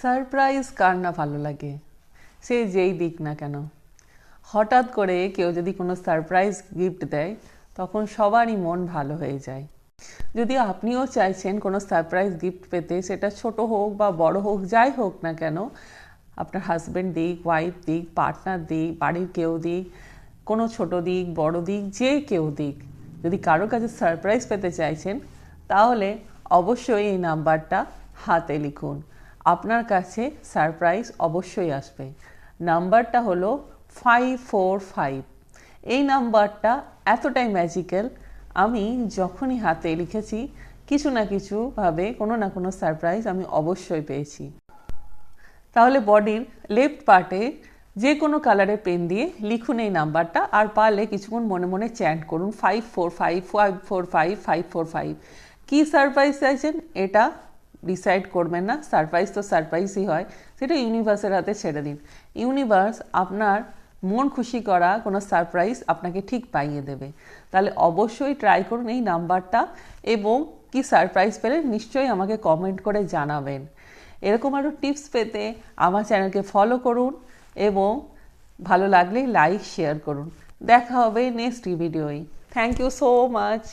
Surprise কার না ভালো লাগে, সে যেই দিক না কেন। হঠাৎ করে কেউ যদি কোনো সারপ্রাইজ গিফট দেয় তখন সবারই মন ভালো হয়ে যায়। যদি আপনিও চাইছেন কোনো সারপ্রাইজ গিফট পেতে, সেটা ছোট হোক বা বড় হোক, যাই হোক না কেন, আপনার হাজব্যান্ড দিক, ওয়াইফ দিক, পার্টনার দিক, বাড়ির কেউ দিক, কোনো ছোট দিক, বড় দিক, যে কেউ দিক, যদি কারোর কাছে সারপ্রাইজ পেতে চাইছেন তাহলে অবশ্যই এই নাম্বারটা হাতে লিখুন। আপনার কাছে সারপ্রাইজ অবশ্যই আসবে। নাম্বারটা হলো 545। এই নাম্বারটা এতটাই ম্যাজিক্যাল, আমি যখনই হাতে লিখেছি কিছু না কিছুভাবে কোনো না কোনো সারপ্রাইজ আমি অবশ্যই পেয়েছি। তাহলে বডির লেফট পার্টে যে কোনো কালারের পেন দিয়ে লিখুন এই নাম্বারটা, আর পারলে কিছুক্ষণ মনে মনে চ্যান্ট করুন 545 545 545। কী সারপ্রাইজ চাইছেন এটা ডিসাইড করবেন না, সারপ্রাইজ তো সারপ্রাইজই হয়, সেটা ইউনিভার্সের হাতে ছেড়ে দিন। ইউনিভার্স আপনার মন খুশি করা কোনো সারপ্রাইজ আপনাকে ঠিক পাইয়ে দেবে। তাহলে অবশ্যই ট্রাই করুন এই নাম্বারটা, এবং কি সারপ্রাইজ পেলে নিশ্চয়ই আমাকে কমেন্ট করে জানাবেন। এরকম আরও টিপস পেতে আমার চ্যানেলকে ফলো করুন এবং ভালো লাগলে লাইক শেয়ার করুন। দেখা হবে নেক্সট ভিডিওয়। Thank you so much.